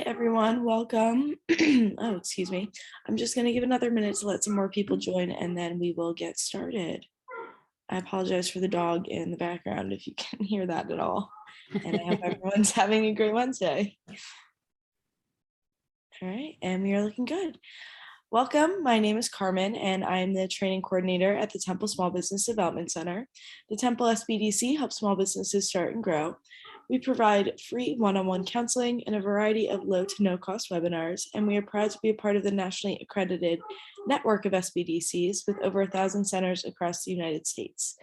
everyone, welcome. Oh, excuse me. I'm just going to give another minute to let some more people join and then we will get started. I apologize for the dog in the background if you can hear that at all. And I hope everyone's having a great Wednesday. All right, and we are looking good. Welcome, my name is Carmen and I'm the training coordinator at the Temple Small Business Development Center. The Temple SBDC helps small businesses start and grow. We provide free one-on-one counseling and a variety of low to no cost webinars, and we are proud to be a part of the nationally accredited network of SBDCs with over 1,000 centers across the United States.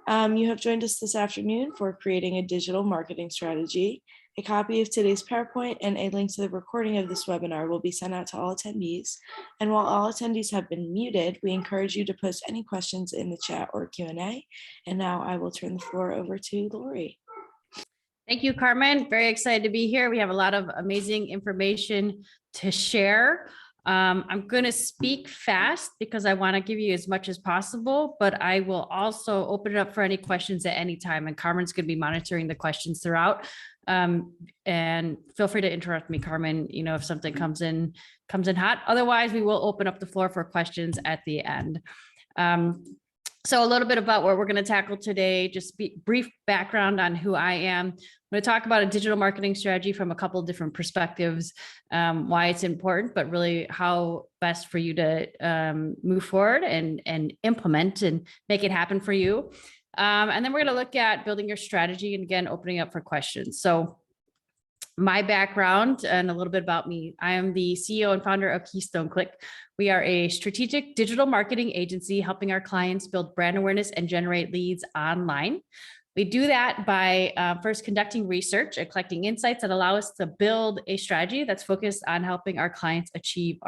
You have joined us this afternoon for creating a digital marketing strategy. A copy of today's PowerPoint and a link to the recording of this webinar will be sent out to all attendees. And while all attendees have been muted, we encourage you to post any questions in the chat or Q&A. And now I will turn the floor over to Lori. Thank you, Carmen. Very excited to be here. We have a lot of amazing information to share. I'm going to speak fast because I want to give you as much as possible, but I will also open it up for any questions at any time. And Carmen's going to be monitoring the questions throughout. And feel free to interrupt me, Carmen, if something comes in hot. Otherwise, we will open up the floor for questions at the end. So a little bit about what we're going to tackle today, just brief background on who I am. I'm going to talk about a digital marketing strategy from a couple of different perspectives, why it's important, but really how best for you to move forward and implement and make it happen for you. And then we're going to look at building your strategy and again, opening up for questions. So my background and a little bit about me. I am the CEO and founder of Keystone Click. We are a strategic digital marketing agency helping our clients build brand awareness and generate leads online. We do that by first conducting research and collecting insights that allow us to build a strategy that's focused on helping our clients achieve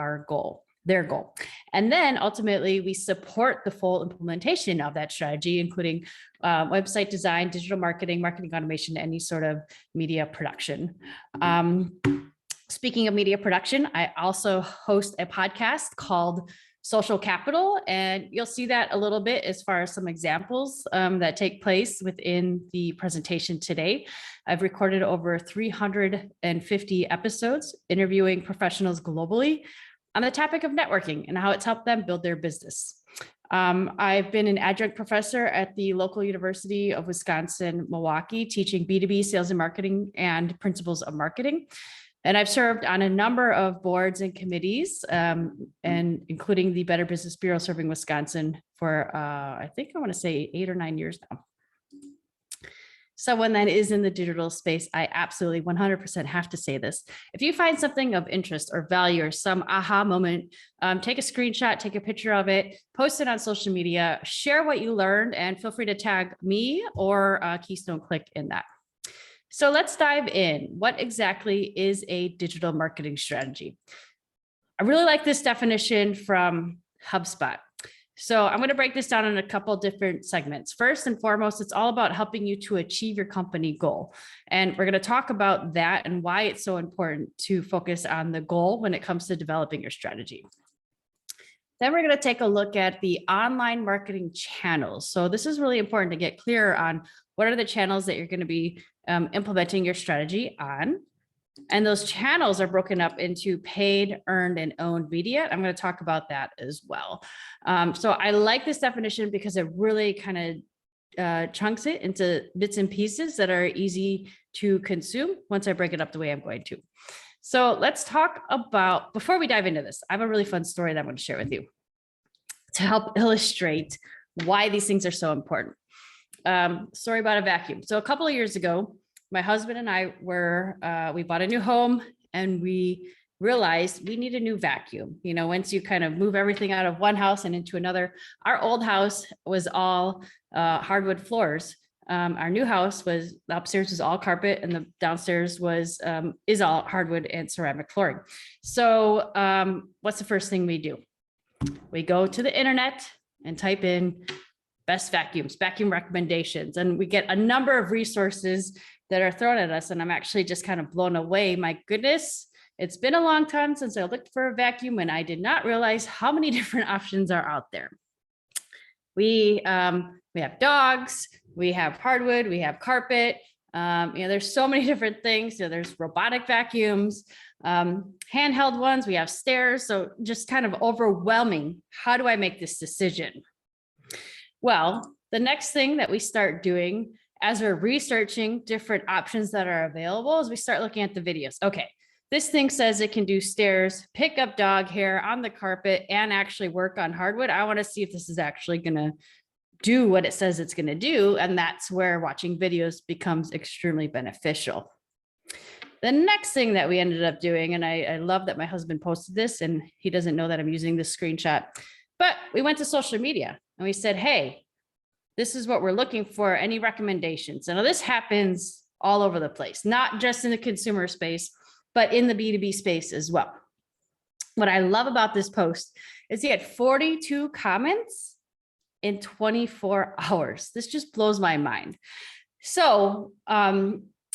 their goal. And then ultimately we support the full implementation of that strategy, including website design, digital marketing, marketing automation, any sort of media production. Speaking of media production, I also host a podcast called Social Capital, and you'll see that a little bit as far as some examples that take place within the presentation today. I've recorded over 350 episodes interviewing professionals globally on the topic of networking and how it's helped them build their business. I've been an adjunct professor at the local University of Wisconsin, Milwaukee, teaching B2B sales and marketing and principles of marketing. And I've served on a number of boards and committees, and including the Better Business Bureau serving Wisconsin for, I want to say 8 or 9 years now. Someone that is in the digital space, I absolutely 100% have to say this. If you find something of interest or value or some aha moment, take a screenshot, take a picture of it, post it on social media, share what you learned, and feel free to tag me or Keystone Click in that. So let's dive in. What exactly is a digital marketing strategy? I really like this definition from HubSpot. So I'm going to break this down in a couple different segments. First and foremost, it's all about helping you to achieve your company goal. And we're going to talk about that and why it's so important to focus on the goal when it comes to developing your strategy. Then we're going to take a look at the online marketing channels. So this is really important to get clear on what are the channels that you're going to be implementing your strategy on. And those channels are broken up into paid, earned, and owned media. I'm going to talk about that as well. So I like this definition because it really kind of chunks it into bits and pieces that are easy to consume once I break it up the way I'm going to. So let's talk about, before we dive into this, I have a really fun story that I'm going to share with you to help illustrate why these things are so important. Story about a vacuum. So a couple of years ago, my husband and I we bought a new home and we realized we need a new vacuum. Once you kind of move everything out of one house and into another, our old house was all hardwood floors. Our new house the upstairs was all carpet and the downstairs is all hardwood and ceramic flooring. So what's the first thing we do? We go to the internet and type in best vacuums, vacuum recommendations, and we get a number of resources that are thrown at us. And I'm actually just kind of blown away. My goodness, it's been a long time since I looked for a vacuum and I did not realize how many different options are out there. We have dogs, we have hardwood, we have carpet, There's so many different things. There's robotic vacuums, handheld ones. We have stairs. So just kind of overwhelming. How do I make this decision? Well, the next thing that we start doing as we're researching different options that are available is we start looking at the videos. Okay, this thing says it can do stairs, pick up dog hair on the carpet, and actually work on hardwood. I want to see if this is actually going to do what it says it's going to do. And that's where watching videos becomes extremely beneficial. The next thing that we ended up doing, and I love that my husband posted this and he doesn't know that I'm using this screenshot, but we went to social media and we said, hey, this is what we're looking for. Any recommendations? And this happens all over the place, not just in the consumer space, but in the B2B space as well. What I love about this post is he had 42 comments in 24 hours. This just blows my mind. So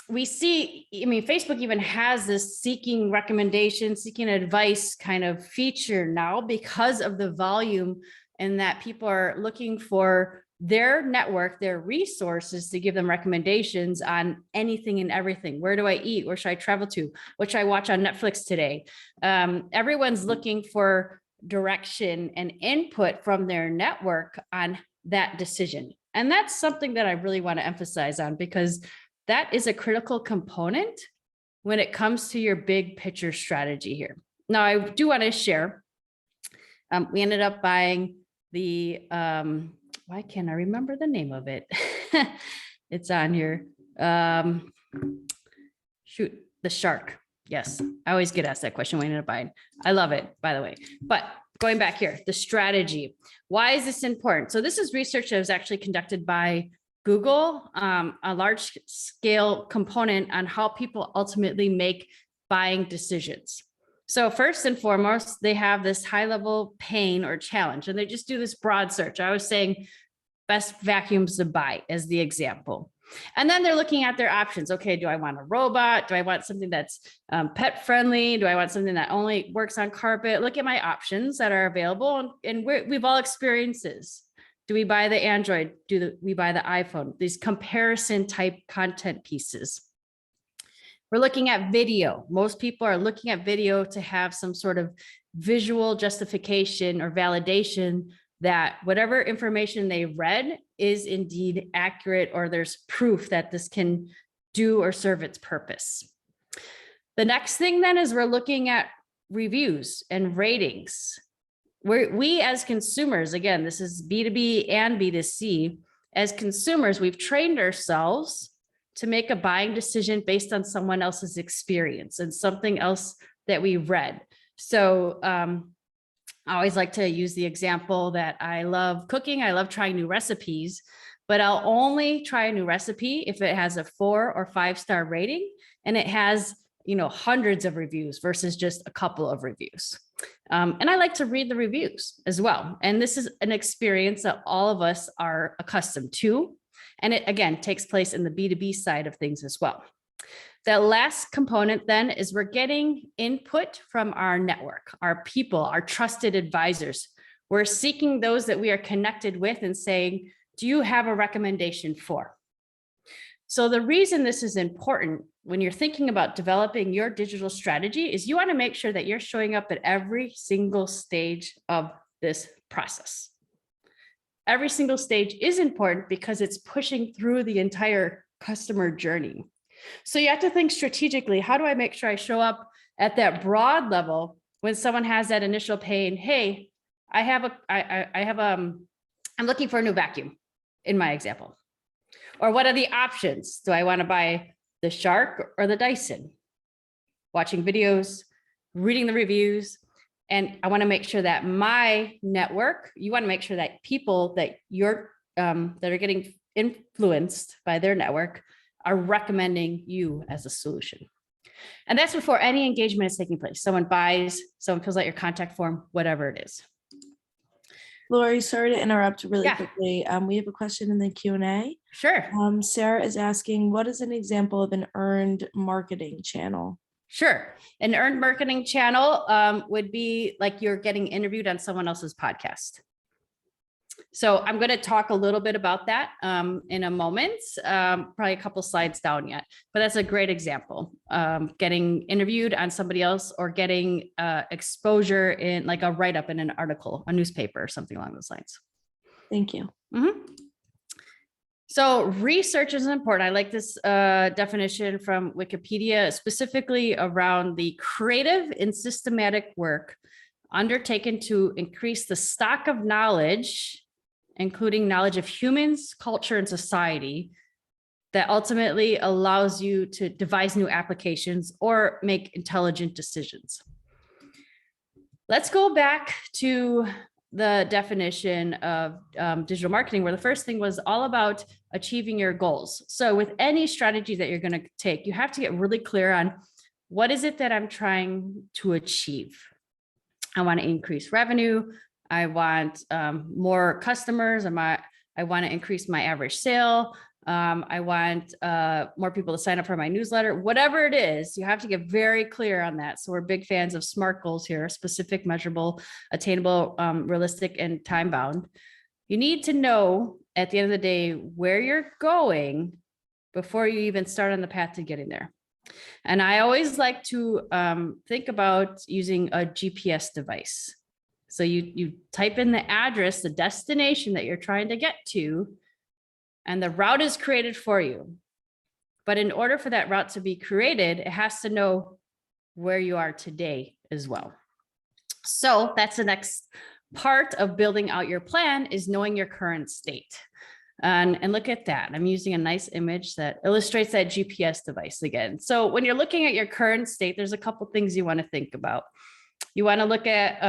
we see, Facebook even has this seeking recommendations, seeking advice kind of feature now because of the volume and that people are looking for their network, their resources to give them recommendations on anything and everything. Where do I eat? Where should I travel to? What should I watch on Netflix today? Everyone's looking for direction and input from their network on that decision. And that's something that I really want to emphasize on, because that is a critical component when it comes to your big picture strategy here. Now, I do want to share, we ended up buying the, why can't I remember the name of it? It's on here. Shoot, the shark. Yes, I always get asked that question when I end up buying. I love it, by the way. But going back here, the strategy. Why is this important? So this is research that was actually conducted by Google, a large scale component on how people ultimately make buying decisions. So first and foremost, they have this high level pain or challenge, and they just do this broad search. I was saying best vacuums to buy as the example. And then they're looking at their options. Okay, do I want a robot? Do I want something that's pet friendly? Do I want something that only works on carpet? Look at my options that are available. And we've all experienced this. Do we buy the Android? We buy the iPhone? These comparison type content pieces. We're looking at video. Most people are looking at video to have some sort of visual justification or validation that whatever information they read is indeed accurate, or there's proof that this can do or serve its purpose. The next thing then is we're looking at reviews and ratings. We as consumers, again, this is B2B and B2C, as consumers, we've trained ourselves to make a buying decision based on someone else's experience and something else that we read. So I always like to use the example that I love cooking. I love trying new recipes, but I'll only try a new recipe if it has a 4 or 5-star rating and it has, hundreds of reviews versus just a couple of reviews. And I like to read the reviews as well. And this is an experience that all of us are accustomed to. And it, again, takes place in the B2B side of things as well. The last component then is we're getting input from our network, our people, our trusted advisors. We're seeking those that we are connected with and saying, do you have a recommendation for? So the reason this is important when you're thinking about developing your digital strategy is you want to make sure that you're showing up at every single stage of this process. Every single stage is important because it's pushing through the entire customer journey. So you have to think strategically, how do I make sure I show up at that broad level when someone has that initial pain? Hey, I'm looking for a new vacuum in my example. Or what are the options? Do I want to buy the Shark or the Dyson? Watching videos, reading the reviews. And I want to make sure that my network, you want to make sure that people that that are getting influenced by their network are recommending you as a solution. And that's before any engagement is taking place. Someone buys, someone fills out your contact form, whatever it is. Lori, sorry to interrupt really quickly. We have a question in the Q&A. Sure. Sarah is asking, what is an example of an earned marketing channel? Sure. An earned marketing channel would be like you're getting interviewed on someone else's podcast. So I'm going to talk a little bit about that in a moment, probably a couple slides down yet, but that's a great example. Getting interviewed on somebody else or getting exposure in like a write-up in an article, a newspaper, or something along those lines. Thank you. So research is important. I like this definition from Wikipedia, specifically around the creative and systematic work undertaken to increase the stock of knowledge, including knowledge of humans, culture, and society, that ultimately allows you to devise new applications or make intelligent decisions. Let's go back to the definition of digital marketing, where the first thing was all about achieving your goals. So with any strategy that you're going to take, you have to get really clear on what is it that I'm trying to achieve. I want to increase revenue. I want more customers. I want to increase my average sale. I want more people to sign up for my newsletter. Whatever it is, you have to get very clear on that. So we're big fans of SMART goals here: specific, measurable, attainable, realistic, and time bound. You need to know at the end of the day where you're going before you even start on the path to getting there. And I always like to think about using a GPS device. So you type in the address, the destination that you're trying to get to, and the route is created for you. But in order for that route to be created, it has to know where you are today as well. So that's the next part of building out your plan, is knowing your current state. And look at that. I'm using a nice image that illustrates that GPS device again. So when you're looking at your current state, there's a couple things you want to think about. You want to look at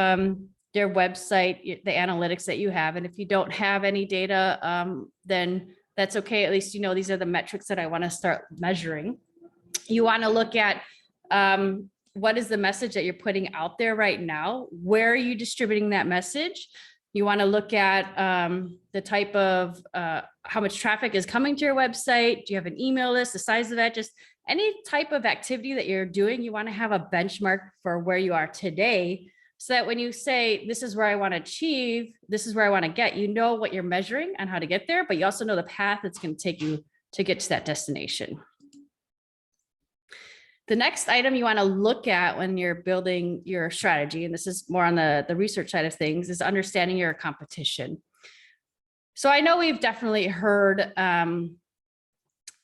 their website, the analytics that you have. And if you don't have any data, then that's okay. At least you know these are the metrics that I want to start measuring. You want to look at what is the message that you're putting out there right now? Where are you distributing that message? You want to look at the type of how much traffic is coming to your website. Do you have an email list? The size of that, just any type of activity that you're doing, you want to have a benchmark for where you are today, so that when you say, this is where I want to achieve, this is where I want to get, you know what you're measuring and how to get there, but you also know the path it's going to take you to get to that destination. The next item you want to look at when you're building your strategy, and this is more on the research side of things, is understanding your competition. So I know we've definitely heard, don't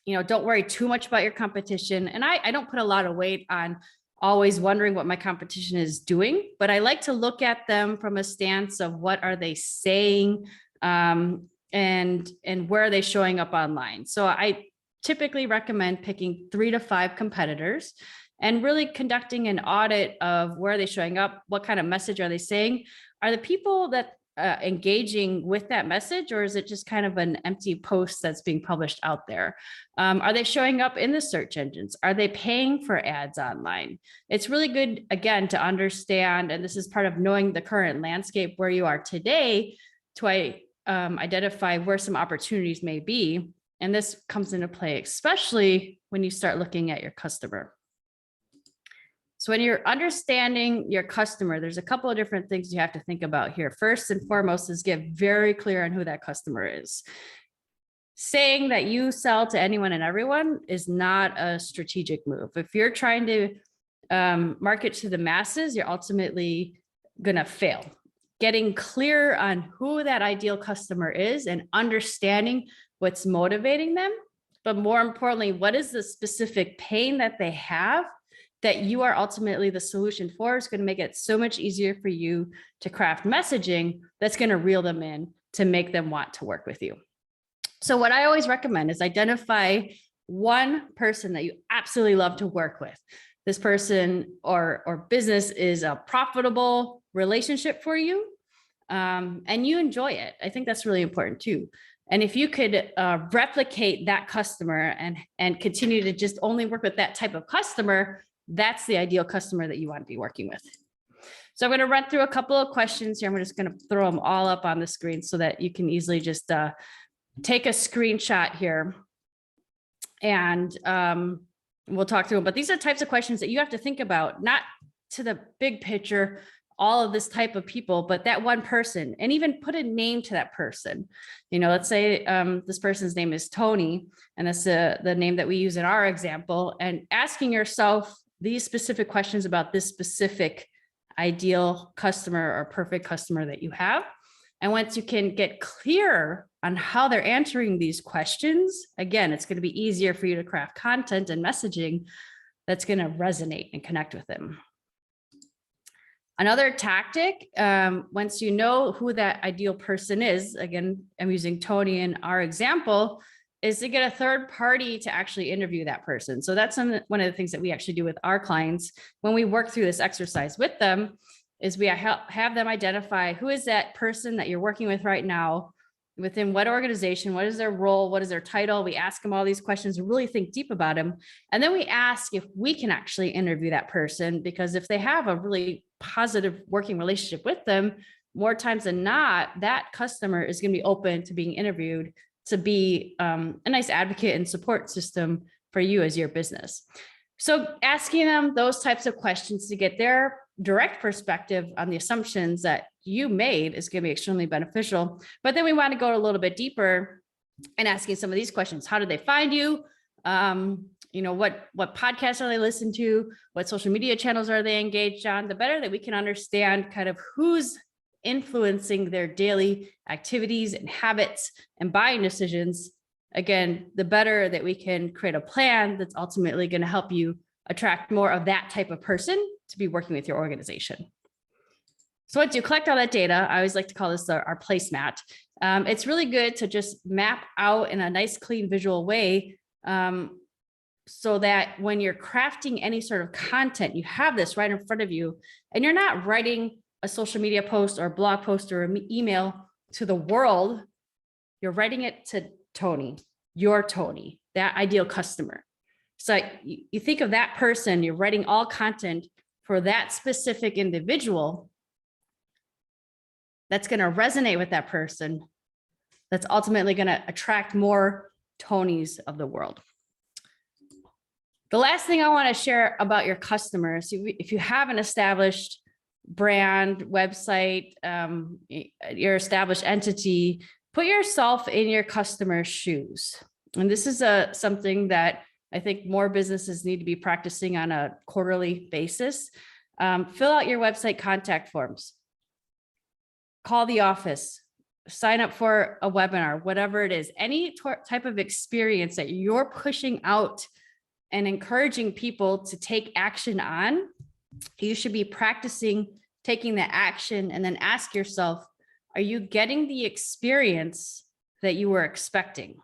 worry too much about your competition. And I don't put a lot of weight on always wondering what my competition is doing, but I like to look at them from a stance of what are they saying, and where are they showing up online. So I typically recommend picking 3 to 5 competitors and really conducting an audit of where are they showing up, what kind of message are they saying, are the people that engaging with that message, or is it just kind of an empty post that's being published out there? Are they showing up in the search engines? Are they paying for ads online? It's really good, again, to understand, and this is part of knowing the current landscape where you are today, to identify where some opportunities may be. And this comes into play, especially when you start looking at your customer. So when you're understanding your customer, there's a couple of different things you have to think about here. First and foremost is get very clear on who that customer is. Saying that you sell to anyone and everyone is not a strategic move. If you're trying to market to the masses, you're ultimately going to fail. Getting clear on who that ideal customer is and understanding what's motivating them, but more importantly, what is the specific pain that they have that you are ultimately the solution for, is going to make it so much easier for you to craft messaging that's going to reel them in to make them want to work with you. So what I always recommend is identify one person that you absolutely love to work with. This person or business is a profitable relationship for you, and you enjoy it. I think that's really important too. And if you could replicate that customer and continue to just only work with that type of customer, that's the ideal customer that you want to be working with. So I'm going to run through a couple of questions here. I'm just going to throw them all up on the screen so that you can easily just take a screenshot here, and we'll talk through them. But these are types of questions that you have to think about, not to the big picture, all of this type of people, but that one person, and even put a name to that person. Let's say this person's name is Tony, and that's the name that we use in our example, and asking yourself these specific questions about this specific ideal customer or perfect customer that you have. And once you can get clear on how they're answering these questions, again, it's going to be easier for you to craft content and messaging that's going to resonate and connect with them. Another tactic, once you know who that ideal person is, again, I'm using Tony in our example, is to get a third party to actually interview that person. So that's one of the things that we actually do with our clients when we work through this exercise with them, is we have them identify who is that person that you're working with right now, within what organization, what is their role, what is their title. We ask them all these questions, really think deep about them. And then we ask if we can actually interview that person, because if they have a really positive working relationship with them, more times than not, that customer is going to be open to being interviewed, to be a nice advocate and support system for you as your business. So asking them those types of questions to get their direct perspective on the assumptions that you made is going to be extremely beneficial. But then we want to go a little bit deeper and asking some of these questions. How did they find you? What podcasts are they listening to? What social media channels are they engaged on? The better that we can understand kind of who's influencing their daily activities and habits and buying decisions, again, the better that we can create a plan that's ultimately going to help you attract more of that type of person to be working with your organization. So once you collect all that data, I always like to call this our placemat. It's really good to just map out in a nice, clean visual way, so that when you're crafting any sort of content, you have this right in front of you, and you're not writing a social media post or a blog post or an email to the world. You're writing it to Tony, your Tony, that ideal customer. So you think of that person, you're writing all content for that specific individual that's going to resonate with that person, that's ultimately going to attract more Tonys of the world. The last thing I want to share about your customers, if you have an established brand, website, your established entity, put yourself in your customer's shoes. And this is something that I think more businesses need to be practicing on a quarterly basis. Fill out your website contact forms. Call the office. Sign up for a webinar, whatever it is. Any type of experience that you're pushing out and encouraging people to take action on, you should be practicing taking the action, and then ask yourself, are you getting the experience that you were expecting?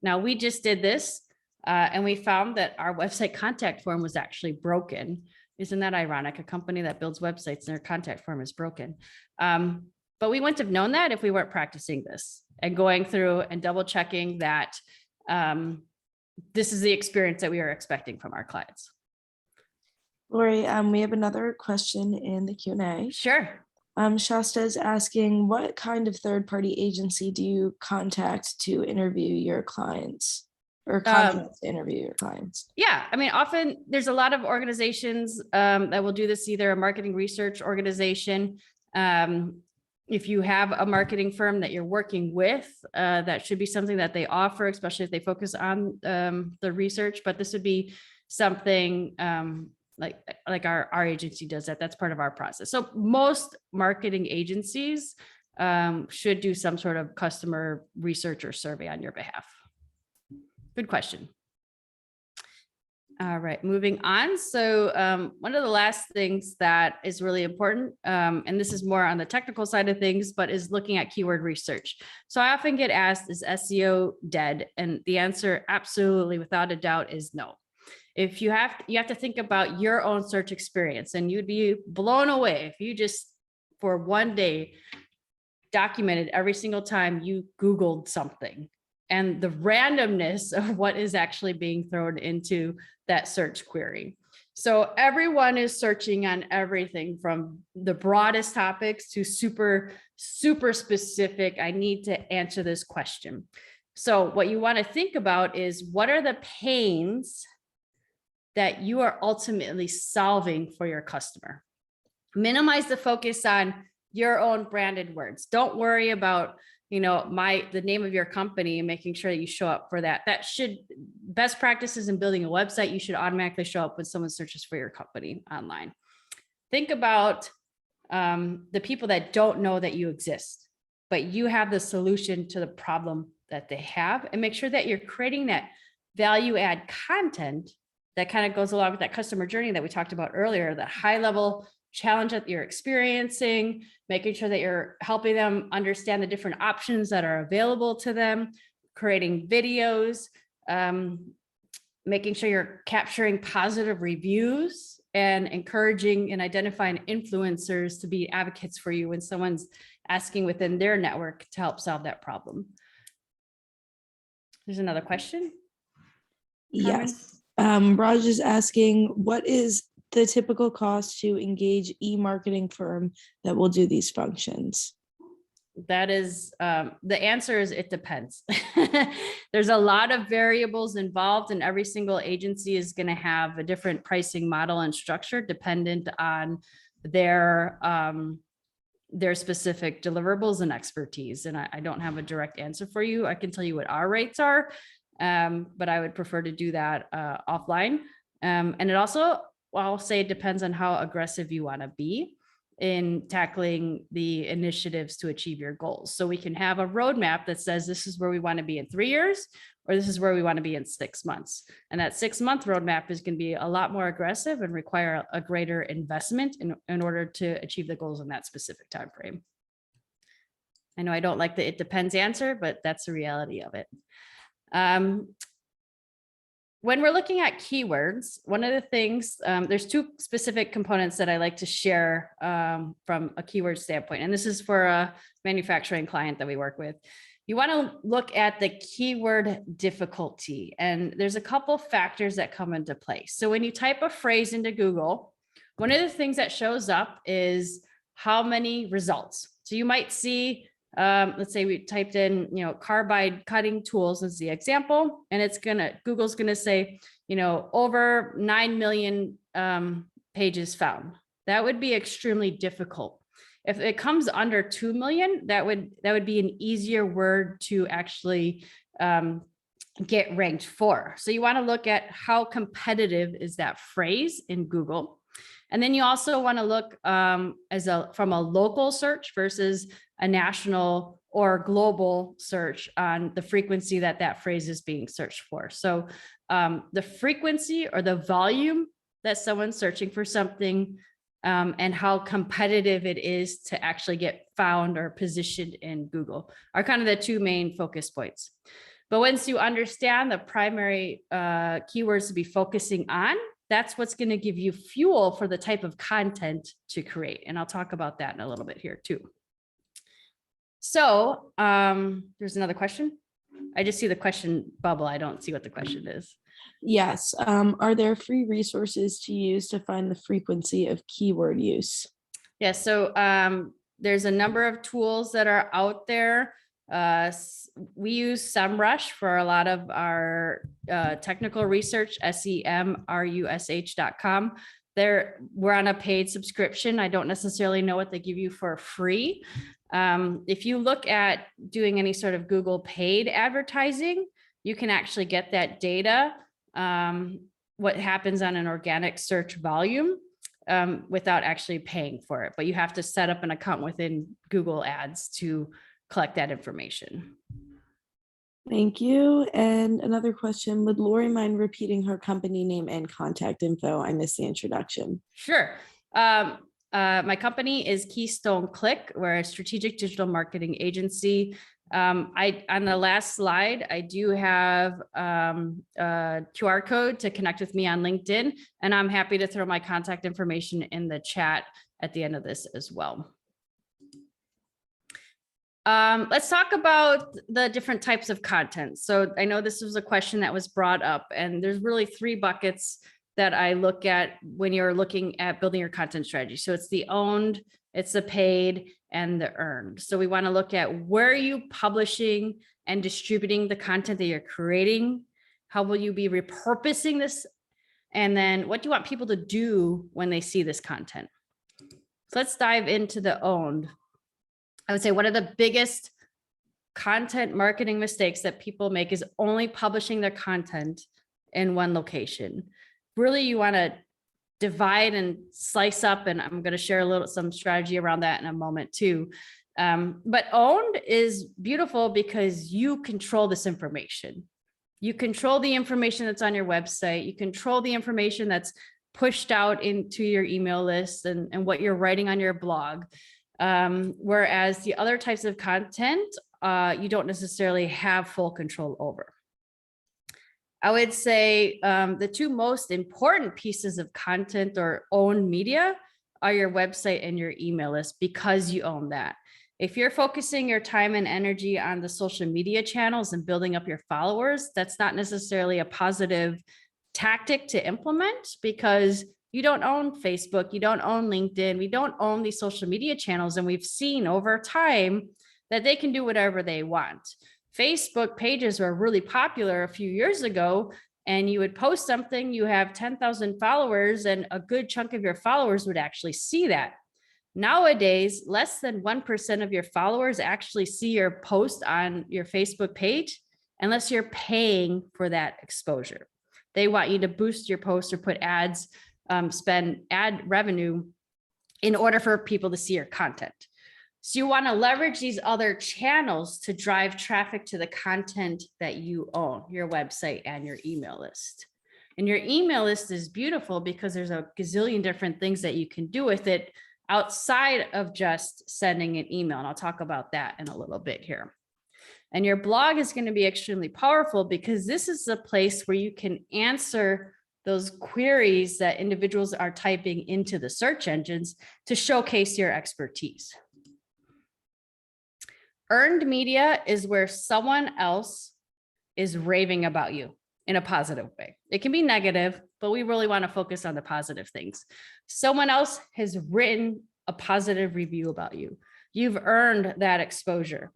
Now, we just did this and we found that our website contact form was actually broken. Isn't that ironic? A company that builds websites and their contact form is broken. But we wouldn't have known that if we weren't practicing this and going through and double checking that this is the experience that we are expecting from our clients. Lori, we have another question in the Q&A. Sure. Shasta is asking, what kind of third-party agency do you contact to interview your clients, or contract to interview your clients? Yeah, I mean, often there's a lot of organizations that will do this, either a marketing research organization. If you have a marketing firm that you're working with, that should be something that they offer, especially if they focus on the research. But this would be something like our agency does that. That's part of our process. So most marketing agencies should do some sort of customer research or survey on your behalf. Good question. All right, moving on. So one of the last things that is really important, and this is more on the technical side of things, but is looking at keyword research. So I often get asked, is SEO dead? And the answer, absolutely, without a doubt, is no. If you have to think about your own search experience, and you'd be blown away if you just for one day documented every single time you Googled something and the randomness of what is actually being thrown into that search query. So everyone is searching on everything from the broadest topics to super, super specific. I need to answer this question. So what you want to think about is, what are the pains that you are ultimately solving for your customer? Minimize the focus on your own branded words. Don't worry about, the name of your company and making sure that you show up for that. Best practices in building a website, you should automatically show up when someone searches for your company online. Think about the people that don't know that you exist, but you have the solution to the problem that they have, and make sure that you're creating that value add content that kind of goes along with that customer journey that we talked about earlier, the high level challenge that you're experiencing, making sure that you're helping them understand the different options that are available to them, creating videos, making sure you're capturing positive reviews and encouraging and identifying influencers to be advocates for you when someone's asking within their network to help solve that problem. There's another question. Yes. Raj is asking, what is the typical cost to engage e-marketing firm that will do these functions? That is, the answer is it depends. There's a lot of variables involved, and every single agency is going to have a different pricing model and structure dependent on their specific deliverables and expertise. And I don't have a direct answer for you. I can tell you what our rates are, but I would prefer to do that offline. And it also, I'll say it depends on how aggressive you want to be in tackling the initiatives to achieve your goals. So we can have a roadmap that says this is where we want to be in 3 years, or this is where we want to be in 6 months. And that 6-month roadmap is going to be a lot more aggressive and require a greater investment in order to achieve the goals in that specific time frame. I know I don't like the it depends answer, but that's the reality of it. When we're looking at keywords, one of the things, there's 2 specific components that I like to share from a keyword standpoint. And this is for a manufacturing client that we work with. You want to look at the keyword difficulty, and there's a couple factors that come into play. So when you type a phrase into Google, one of the things that shows up is how many results. So you might see, let's say we typed in, carbide cutting tools as the example, and Google's gonna say, over 9 million pages found. That would be extremely difficult. If it comes under 2 million, that would be an easier word to actually get ranked for. So you want to look at how competitive is that phrase in Google. And then you also want to look from a local search versus a national or global search on the frequency that phrase is being searched for. So the frequency or the volume that someone's searching for something, and how competitive it is to actually get found or positioned in Google are kind of the 2 main focus points. But once you understand the primary keywords to be focusing on, that's what's going to give you fuel for the type of content to create. And I'll talk about that in a little bit here too. So there's another question. I just see the question bubble. I don't see what the question is. Yes. Are there free resources to use to find the frequency of keyword use? Yeah, so there's a number of tools that are out there. We use SEMrush for a lot of our technical research, semrush.com. We're on a paid subscription. I don't necessarily know what they give you for free. If you look at doing any sort of Google paid advertising, you can actually get that data, what happens on an organic search volume, without actually paying for it. But you have to set up an account within Google Ads to collect that information. Thank you. And another question, would Lori mind repeating her company name and contact info? I missed the introduction. Sure. My company is Keystone Click. We're a strategic digital marketing agency. On the last slide, I do have a QR code to connect with me on LinkedIn, and I'm happy to throw my contact information in the chat at the end of this as well. Let's talk about the different types of content. So I know this was a question that was brought up, and there's really 3 buckets that I look at when you're looking at building your content strategy. So it's the owned, it's the paid, and the earned. So we want to look at where are you publishing and distributing the content that you're creating? How will you be repurposing this? And then what do you want people to do when they see this content? So let's dive into the owned. I would say one of the biggest content marketing mistakes that people make is only publishing their content in one location. Really, you want to divide and slice up, and I'm going to share some strategy around that in a moment too. But owned is beautiful because you control this information. You control the information that's on your website. You control the information that's pushed out into your email list and what you're writing on your blog. Whereas the other types of content, you don't necessarily have full control over. I would say the two most important pieces of content or owned media are your website and your email list, because you own that. If you're focusing your time and energy on the social media channels and building up your followers, that's not necessarily a positive tactic to implement, because you don't own Facebook, you don't own LinkedIn, we don't own these social media channels. And we've seen over time that they can do whatever they want. Facebook pages were really popular a few years ago, and you would post something, you have 10,000 followers, and a good chunk of your followers would actually see that. Nowadays, less than 1% of your followers actually see your post on your Facebook page unless you're paying for that exposure. They want you to boost your post or put ads, spend ad revenue in order for people to see your content. So you want to leverage these other channels to drive traffic to the content that you own, your website and your email list. And your email list is beautiful because there's a gazillion different things that you can do with it outside of just sending an email. And I'll talk about that in a little bit here. And your blog is going to be extremely powerful because this is a place where you can answer those queries that individuals are typing into the search engines to showcase your expertise. Earned media is where someone else is raving about you in a positive way. It can be negative, but we really want to focus on the positive things. Someone else has written a positive review about you. You've earned that exposure.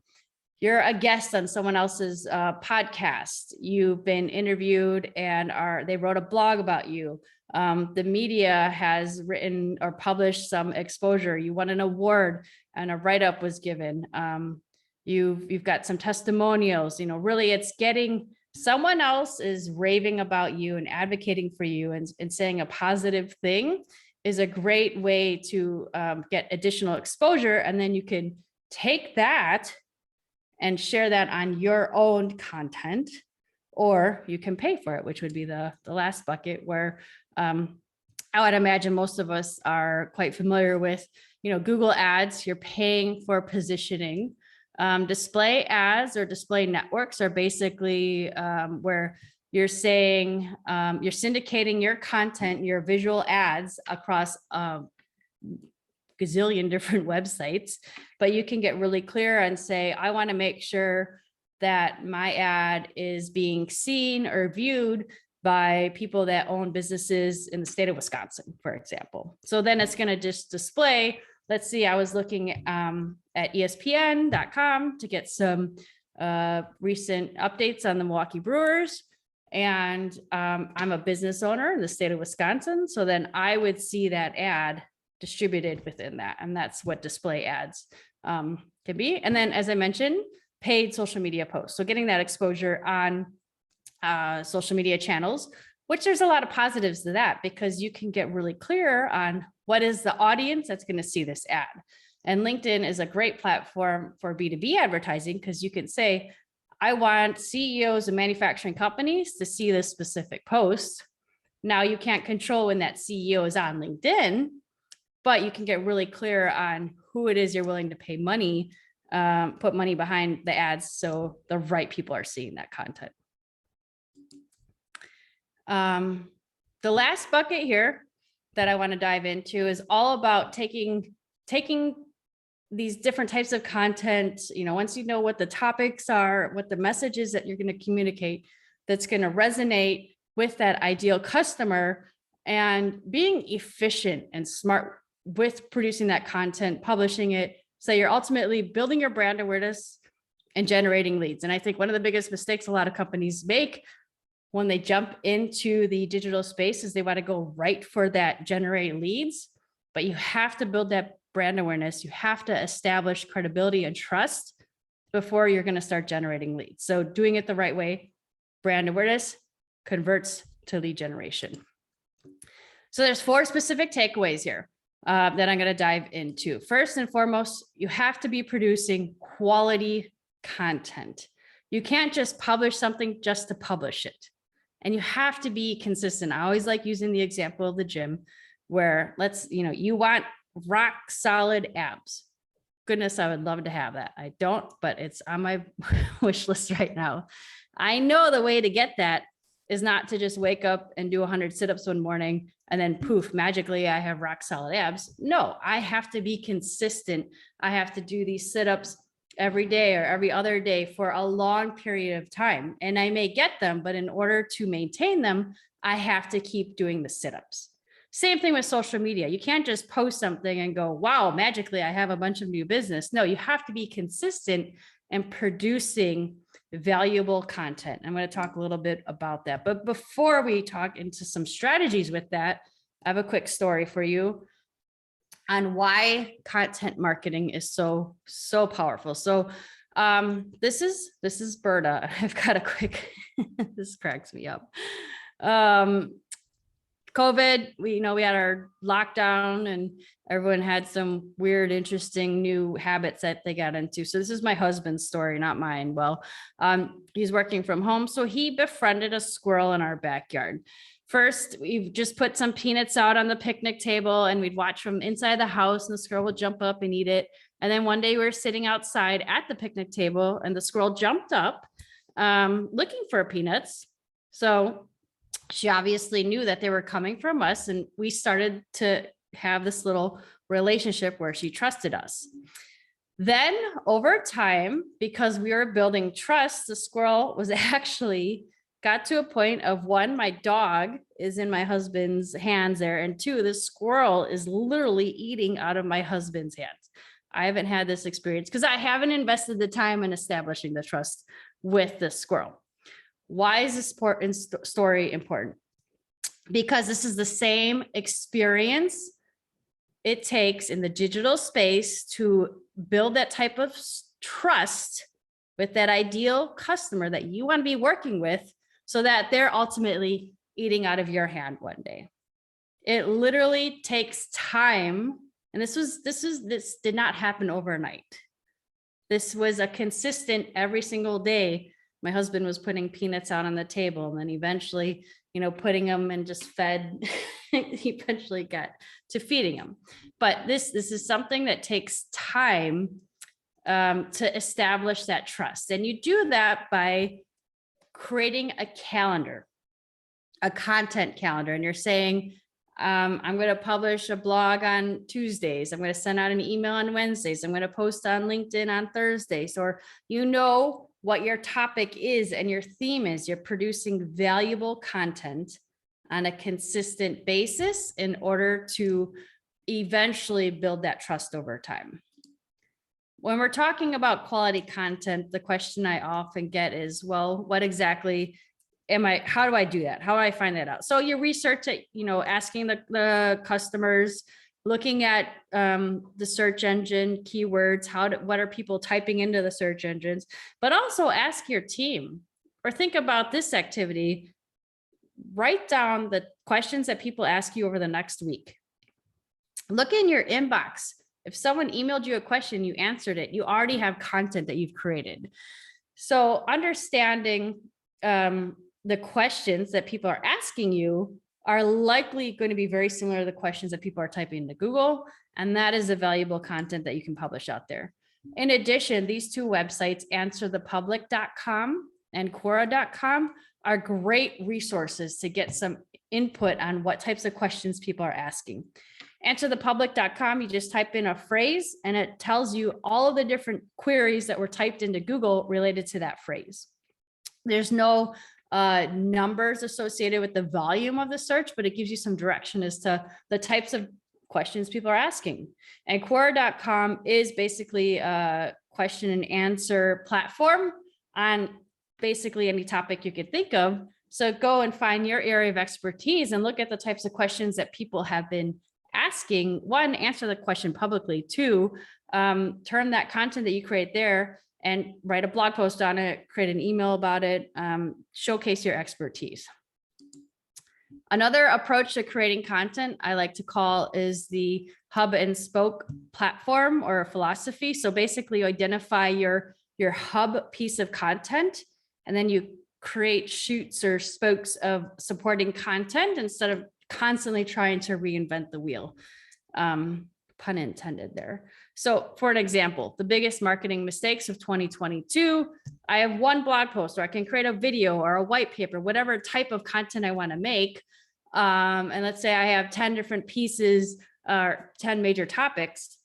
You're a guest on someone else's podcast. You've been interviewed and they wrote a blog about you. The media has written or published some exposure. You won an award and a write-up was given. You've got some testimonials. Really it's getting someone else is raving about you and advocating for you and saying a positive thing is a great way to get additional exposure. And then you can take that and share that on your own content, or you can pay for it, which would be the last bucket where I would imagine most of us are quite familiar with, Google ads. You're paying for positioning. Display ads or display networks are basically where you're saying you're syndicating your content, your visual ads across gazillion different websites, but you can get really clear and say, I want to make sure that my ad is being seen or viewed by people that own businesses in the state of Wisconsin, for example. So then it's going to just display. Let's see, I was looking at ESPN.com to get some recent updates on the Milwaukee Brewers. And I'm a business owner in the state of Wisconsin. So then I would see that ad distributed within that. And that's what display ads can be. And then, as I mentioned, paid social media posts. So getting that exposure on social media channels, which there's a lot of positives to that because you can get really clear on what is the audience that's going to see this ad. And LinkedIn is a great platform for B2B advertising because you can say, I want CEOs of manufacturing companies to see this specific post. Now you can't control when that CEO is on LinkedIn, but you can get really clear on who it is you're willing to pay money, put money behind the ads so the right people are seeing that content. The last bucket here that I want to dive into is all about taking these different types of content. Once you know what the topics are, what the message is that you're going to communicate, that's going to resonate with that ideal customer, and being efficient and smart with producing that content, publishing it, so you're ultimately building your brand awareness and generating leads. And I think one of the biggest mistakes a lot of companies make when they jump into the digital space is they want to go right for that generate leads, but you have to build that brand awareness, you have to establish credibility and trust before you're going to start generating leads. So doing it the right way, brand awareness converts to lead generation. So there's 4 specific takeaways here that I'm going to dive into. First and foremost, you have to be producing quality content. You can't just publish something just to publish it. And you have to be consistent. I always like using the example of the gym where you want rock solid abs. Goodness, I would love to have that. I don't, but it's on my wish list right now. I know the way to get that is not to just wake up and do 100 sit-ups one morning and then poof, magically I have rock solid abs. No, I have to be consistent. I have to do these sit-ups every day or every other day for a long period of time. And I may get them, but in order to maintain them, I have to keep doing the sit-ups. Same thing with social media. You can't just post something and go, wow, magically I have a bunch of new business. No, you have to be consistent and producing valuable content. I'm going to talk a little bit about that. But before we talk into some strategies with that, I have a quick story for you on why content marketing is so powerful. So this is Berta. I've got a quick, this cracks me up. COVID, we had our lockdown and everyone had some weird, interesting new habits that they got into. So this is my husband's story, not mine. Well, he's working from home. So he befriended a squirrel in our backyard. First, we've just put some peanuts out on the picnic table and we'd watch from inside the house and the squirrel would jump up and eat it. And then one day we were sitting outside at the picnic table and the squirrel jumped up looking for peanuts. So she obviously knew that they were coming from us, and we started to have this little relationship where she trusted us. Then over time, because we were building trust, the squirrel was actually got to a point of 1, my dog is in my husband's hands there, and 2, the squirrel is literally eating out of my husband's hands. I haven't had this experience because I haven't invested the time in establishing the trust with the squirrel. Why is this story important? Because this is the same experience it takes in the digital space to build that type of trust with that ideal customer that you want to be working with so that they're ultimately eating out of your hand one day. It literally takes time. And this did not happen overnight. This was a consistent every single day. My husband was putting peanuts out on the table and then eventually, putting them and just fed, he eventually got to feeding them. But this is something that takes time to establish that trust. And you do that by creating a calendar, a content calendar. And you're saying, I'm going to publish a blog on Tuesdays. I'm going to send out an email on Wednesdays. I'm going to post on LinkedIn on Thursdays, or what your topic is and your theme is. You're producing valuable content on a consistent basis in order to eventually build that trust over time. When we're talking about quality content, the question I often get is, well, what exactly how do I do that? How do I find that out? So you research it, asking the customers, looking at the search engine keywords, what are people typing into the search engines, but also ask your team or think about this activity. Write down the questions that people ask you over the next week. Look in your inbox. If someone emailed you a question, you answered it, you already have content that you've created. So understanding the questions that people are asking you are likely going to be very similar to the questions that people are typing into Google. And that is a valuable content that you can publish out there. In addition, these 2 websites, answerthepublic.com and Quora.com, are great resources to get some input on what types of questions people are asking. Answerthepublic.com, you just type in a phrase and it tells you all of the different queries that were typed into Google related to that phrase. There's no numbers associated with the volume of the search, but it gives you some direction as to the types of questions people are asking. And Quora.com is basically a question and answer platform on basically any topic you could think of. So go and find your area of expertise and look at the types of questions that people have been asking, one, answer the question publicly, two, turn that content that you create there and write a blog post on it, create an email about it, showcase your expertise. Another approach to creating content I like to call is the hub and spoke platform or philosophy. So basically you identify your hub piece of content, and then you create shoots or spokes of supporting content instead of constantly trying to reinvent the wheel. Pun intended there. So for an example, the biggest marketing mistakes of 2022, I have one blog post, or I can create a video or a white paper, whatever type of content I want to make. And let's say I have 10 different pieces or 10 major topics.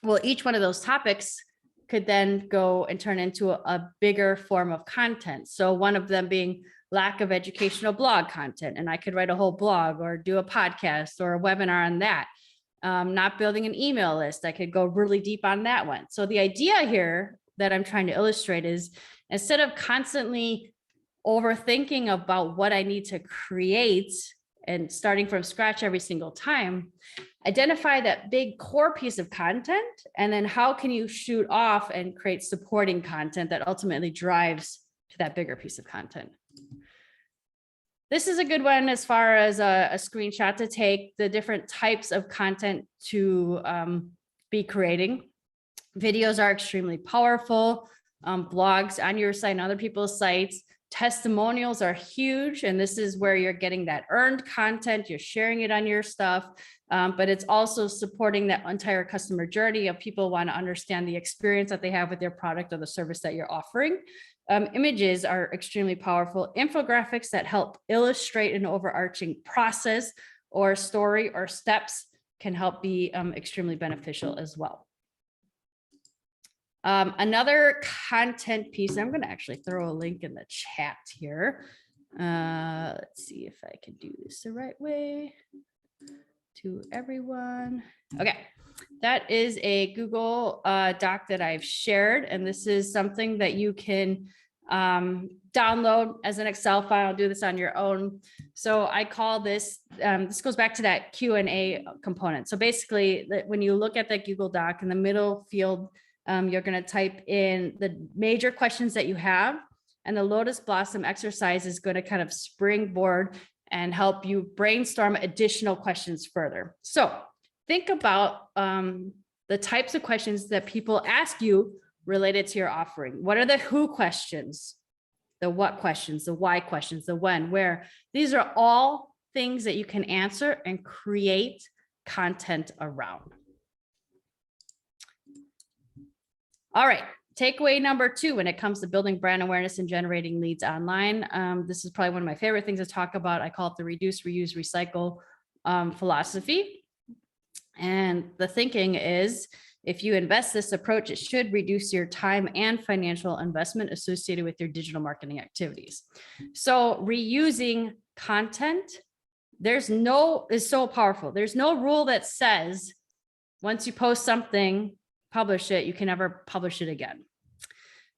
Well, each one of those topics could then go and turn into a bigger form of content. So one of them being lack of educational blog content, and I could write a whole blog or do a podcast or a webinar on that. Not building an email list, I could go really deep on that one. So the idea here that I'm trying to illustrate is, instead of constantly overthinking about what I need to create and starting from scratch every single time, identify that big core piece of content, and then how can you shoot off and create supporting content that ultimately drives to that bigger piece of content. This is a good one as far as a screenshot to take, the different types of content to be creating. Videos are extremely powerful. Blogs on your site and other people's sites. Testimonials are huge, and this is where you're getting that earned content, you're sharing it on your stuff, but it's also supporting that entire customer journey of people want to understand the experience that they have with their product or the service that you're offering. Images are extremely powerful. Infographics that help illustrate an overarching process or story or steps can help be extremely beneficial as well. Another content piece, I'm going to actually throw a link in the chat here. Let's see if I can do this the right way to everyone. Okay, that is a Google Doc that I've shared, and this is something that you can download as an Excel file, do this on your own. So I call this, this goes back to that Q&A component. So basically when you look at that Google Doc, in the middle field, you're going to type in the major questions that you have, and the Lotus Blossom exercise is going to kind of springboard and help you brainstorm additional questions further. So think about the types of questions that people ask you related to your offering. What are the who questions, the what questions, the why questions, the when, where? These are all things that you can answer and create content around. All right, takeaway number 2 when it comes to building brand awareness and generating leads online. This is probably one of my favorite things to talk about. I call it the reduce, reuse, recycle philosophy. And the thinking is, if you invest this approach, it should reduce your time and financial investment associated with your digital marketing activities. So reusing content, is so powerful. There's no rule that says once you post something, publish it, you can never publish it again.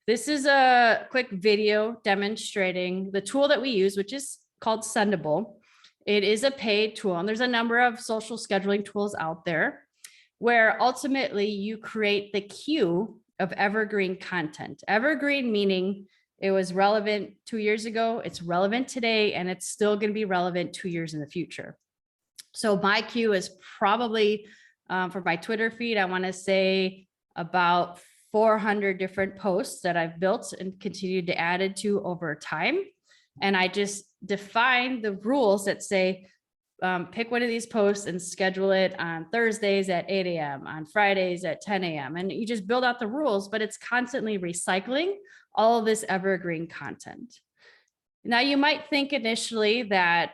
This is a quick video demonstrating the tool that we use, which is called Sendable. It is a paid tool, and there's a number of social scheduling tools out there where ultimately you create the queue of evergreen content. Evergreen meaning it was relevant 2 years ago, it's relevant today, and it's still going to be relevant 2 years in the future. So my queue is probably for my Twitter feed, I want to say about 400 different posts that I've built and continued to add to over time. And I just define the rules that say, pick one of these posts and schedule it on Thursdays at 8 a.m., on Fridays at 10 a.m. And you just build out the rules, but it's constantly recycling all of this evergreen content. Now, you might think initially that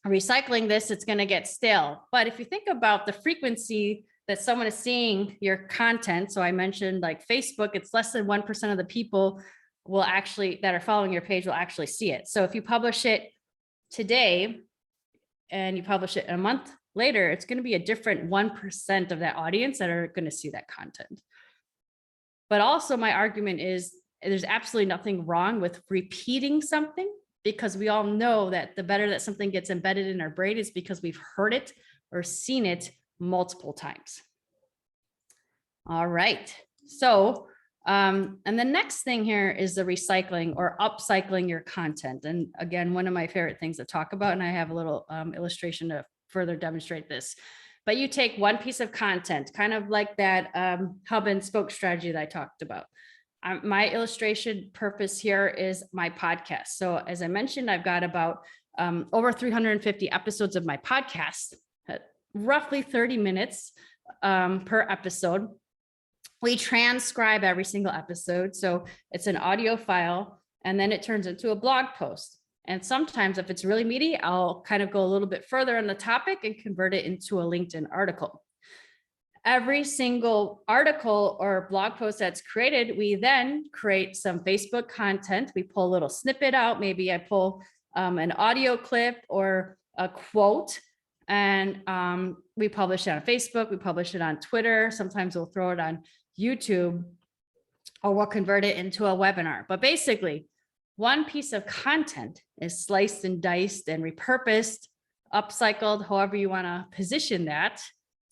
recycling this, it's going to get stale. But if you think about the frequency that someone is seeing your content, so I mentioned like Facebook, it's less than 1% of the people will actually, that are following your page will actually see it. So if you publish it today, and you publish it a month later, it's going to be a different 1% of that audience that are going to see that content. But also my argument is there's absolutely nothing wrong with repeating something, because we all know that the better that something gets embedded in our brain is because we've heard it or seen it multiple times. All right. So, and the next thing here is the recycling or upcycling your content. And again, one of my favorite things to talk about, and I have a little illustration to further demonstrate this. But you take one piece of content, kind of like that hub and spoke strategy that I talked about. My illustration purpose here is my podcast. So as I mentioned, I've got about over 350 episodes of my podcast, roughly 30 minutes per episode. We transcribe every single episode. So it's an audio file, and then it turns into a blog post. And sometimes if it's really meaty, I'll kind of go a little bit further on the topic and convert it into a LinkedIn article. Every single article or blog post that's created, we then create some Facebook content. We pull a little snippet out. Maybe I pull an audio clip or a quote, and we publish it on Facebook. We publish it on Twitter. Sometimes we'll throw it on YouTube, or we'll convert it into a webinar. But basically, one piece of content is sliced and diced and repurposed, upcycled, however you want to position that,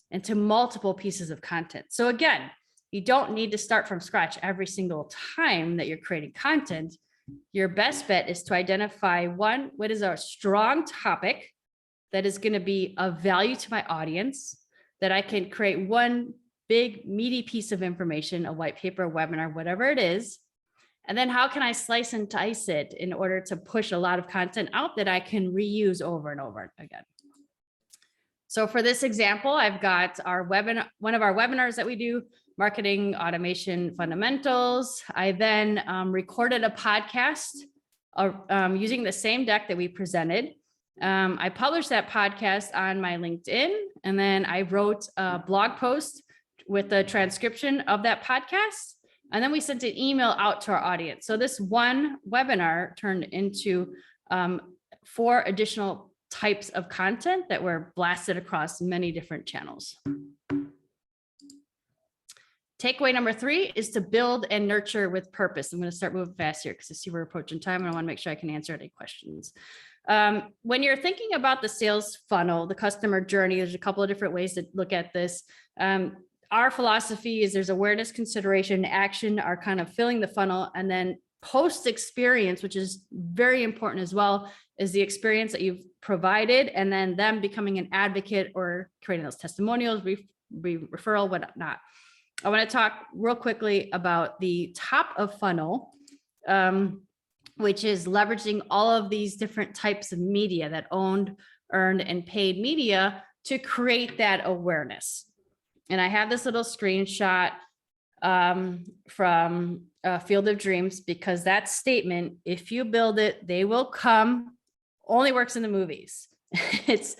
into multiple pieces of content. So again, you don't need to start from scratch every single time that you're creating content. Your best bet is to identify one, what is a strong topic that is going to be of value to my audience, that I can create one big meaty piece of information, a white paper, a webinar, whatever it is. And then how can I slice and dice it in order to push a lot of content out that I can reuse over and over again. So for this example, I've got our webinar, one of our webinars that we do, Marketing Automation Fundamentals. I then recorded a podcast using the same deck that we presented. I published that podcast on my LinkedIn, and then I wrote a blog post with the transcription of that podcast. And then we sent an email out to our audience. So this one webinar turned into 4 additional types of content that were blasted across many different channels. Takeaway number 3 is to build and nurture with purpose. I'm going to start moving fast here because I see we're approaching time, and I want to make sure I can answer any questions. When you're thinking about the sales funnel, the customer journey, there's a couple of different ways to look at this. Our philosophy is there's awareness, consideration, action are kind of filling the funnel, and then post experience, which is very important as well, is the experience that you've provided, and then them becoming an advocate or creating those testimonials, referral, whatnot. I want to talk real quickly about the top of funnel, which is leveraging all of these different types of media, that owned, earned, and paid media, to create that awareness. And I have this little screenshot from Field of Dreams, because that statement, if you build it, they will come, only works in the movies. It's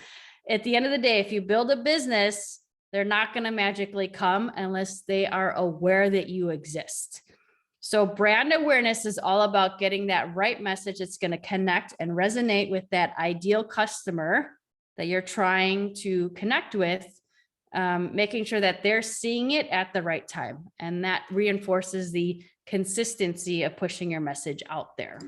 at the end of the day, if you build a business, they're not going to magically come unless they are aware that you exist. So brand awareness is all about getting that right message that's going to connect and resonate with that ideal customer that you're trying to connect with, making sure that they're seeing it at the right time. And that reinforces the consistency of pushing your message out there.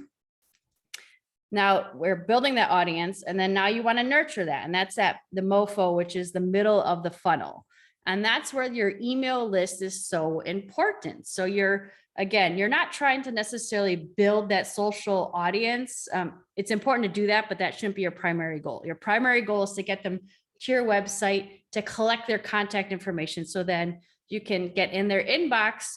Now we're building that audience, and then now you want to nurture that. And that's at the MOFO, which is the middle of the funnel. And that's where your email list is so important. So you're not trying to necessarily build that social audience. It's important to do that, but that shouldn't be your primary goal. Your primary goal is to get them to your website, to collect their contact information, so then you can get in their inbox.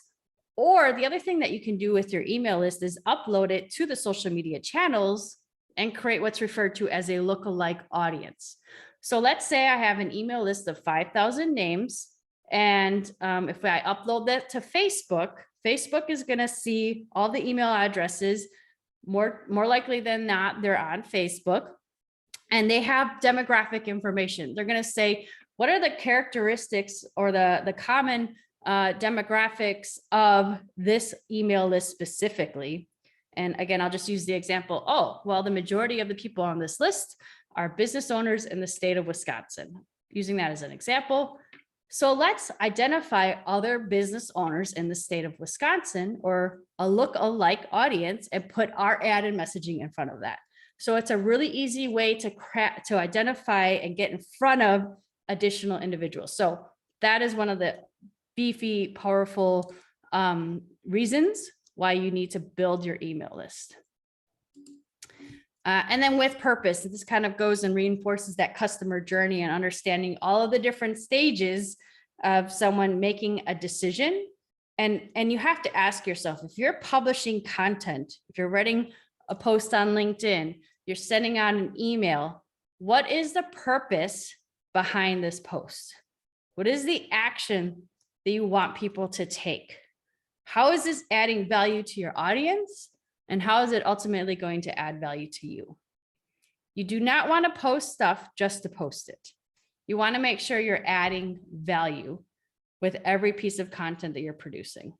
Or the other thing that you can do with your email list is upload it to the social media channels and create what's referred to as a lookalike audience. So let's say I have an email list of 5,000 names. And if I upload that to Facebook, Facebook is going to see all the email addresses. More likely than not, they're on Facebook, and they have demographic information. They're going to say, what are the characteristics or the common demographics of this email list specifically? And again, I'll just use the example. Oh, well, the majority of the people on this list are business owners in the state of Wisconsin, using that as an example. So let's identify other business owners in the state of Wisconsin, or a look-alike audience, and put our ad and messaging in front of that. So it's a really easy way to identify and get in front of additional individuals. So that is one of the beefy, powerful reasons why you need to build your email list. And then with purpose, this kind of goes and reinforces that customer journey and understanding all of the different stages of someone making a decision. And you have to ask yourself, if you're publishing content, if you're writing a post on LinkedIn, you're sending out an email, what is the purpose behind this post? What is the action that you want people to take? How is this adding value to your audience? And how is it ultimately going to add value to you? You do not want to post stuff just to post it. You want to make sure you're adding value with every piece of content that you're producing.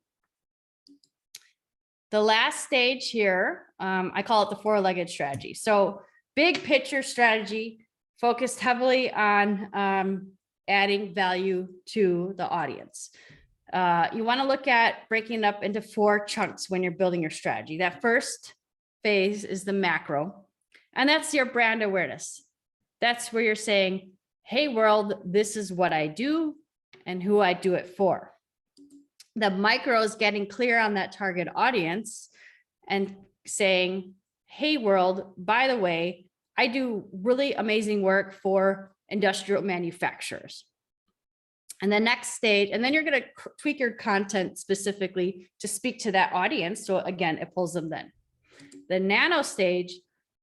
The last stage here, I call it the four-legged strategy. So big picture strategy focused heavily on adding value to the audience. You want to look at breaking it up into 4 chunks when you're building your strategy. That first phase is the macro, and that's your brand awareness. That's where you're saying, hey world, this is what I do and who I do it for. The micro is getting clear on that target audience and saying, hey world, by the way, I do really amazing work for industrial manufacturers. And the next stage, and then you're going to tweak your content specifically to speak to that audience. So again, it pulls them then. The nano stage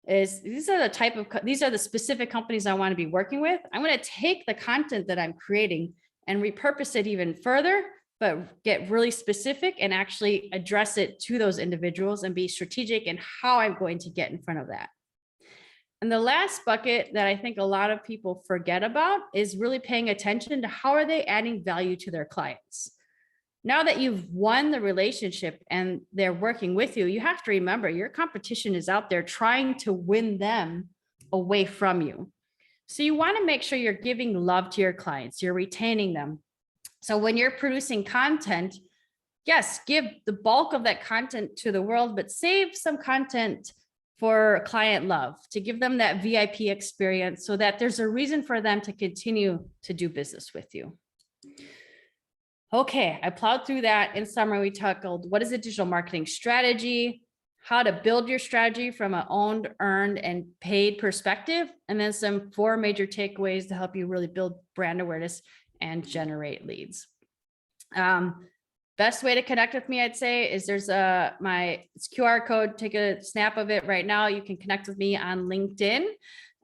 is, these are the specific companies I want to be working with. I'm going to take the content that I'm creating and repurpose it even further, but get really specific and actually address it to those individuals and be strategic in how I'm going to get in front of that. And the last bucket that I think a lot of people forget about is really paying attention to how are they adding value to their clients. Now that you've won the relationship and they're working with you, you have to remember your competition is out there trying to win them away from you. So you want to make sure you're giving love to your clients, you're retaining them. So when you're producing content, yes, give the bulk of that content to the world, but save some content for client love, to give them that VIP experience so that there's a reason for them to continue to do business with you. Okay, I plowed through that. In summary, we tackled what is a digital marketing strategy, how to build your strategy from an owned, earned, and paid perspective, and then some 4 major takeaways to help you really build brand awareness and generate leads. Best way to connect with me, I'd say, is there's my QR code. Take a snap of it right now. You can connect with me on LinkedIn.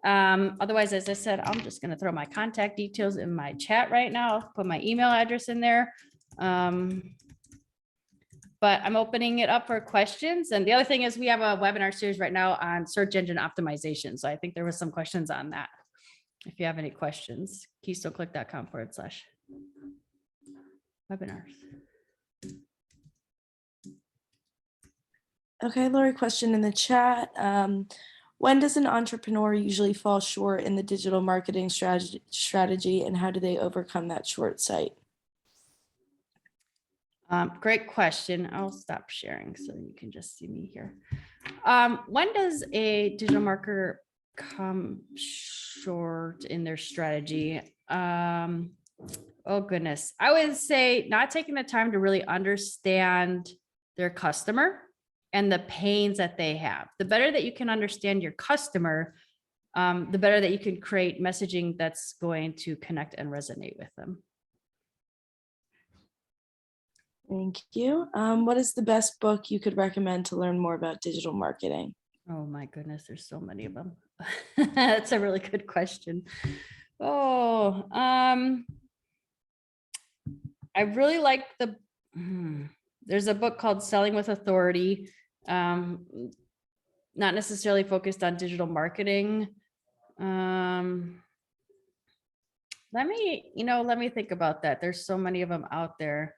Otherwise, as I said, I'm just going to throw my contact details in my chat right now. I'll put my email address in there. But I'm opening it up for questions. And the other thing is we have a webinar series right now on search engine optimization. So I think there was some questions on that. If you have any questions, keystoneclick.com/webinars. Okay, Lori, question in the chat. When does an entrepreneur usually fall short in the digital marketing strategy, and how do they overcome that short sight? Great question. I'll stop sharing so you can just see me here. When does a digital marketer come short in their strategy? Oh goodness. I would say not taking the time to really understand their customer and the pains that they have. The better that you can understand your customer, the better that you can create messaging that's going to connect and resonate with them. Thank you. What is the best book you could recommend to learn more about digital marketing? Oh my goodness, there's so many of them. That's a really good question. Oh, I really like there's a book called Selling with Authority. Not necessarily focused on digital marketing. Let me think about that. There's so many of them out there.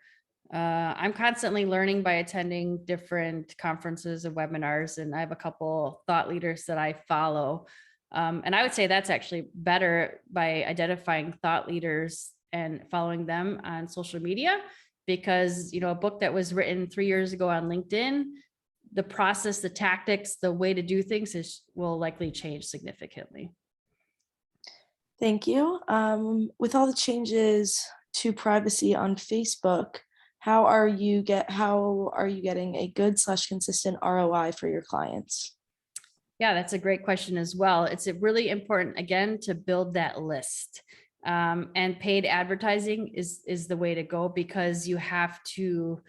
I'm constantly learning by attending different conferences and webinars, and I have a couple thought leaders that I follow. And I would say that's actually better by identifying thought leaders and following them on social media, because, a book that was written 3 years ago on LinkedIn, the process, the tactics, the way to do things will likely change significantly. Thank you. With all the changes to privacy on Facebook, how are you getting a good/consistent ROI for your clients? Yeah, that's a great question as well. It's really important, again, to build that list. And paid advertising is the way to go, because you have to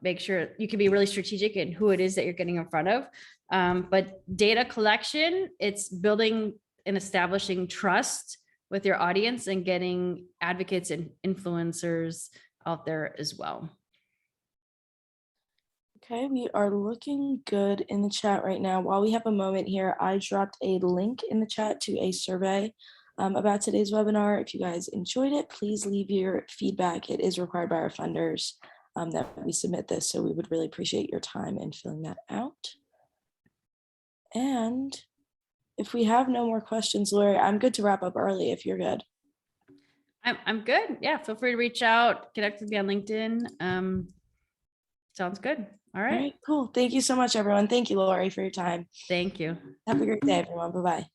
make sure you can be really strategic in who it is that you're getting in front of. But data collection, it's building and establishing trust with your audience and getting advocates and influencers out there as well. Okay, we are looking good in the chat right now. While we have a moment here, I dropped a link in the chat to a survey about today's webinar. If you guys enjoyed it, please leave your feedback. It is required by our funders that we submit this, so we would really appreciate your time in filling that out. And if we have no more questions, Lori, I'm good to wrap up early if you're good. I'm good. Yeah, feel free to reach out, connect with me on LinkedIn. Sounds good. All All right. right, cool. Thank you so much, everyone. Thank you, Lori, for your time. Thank you. Have a great day, everyone. Bye-bye.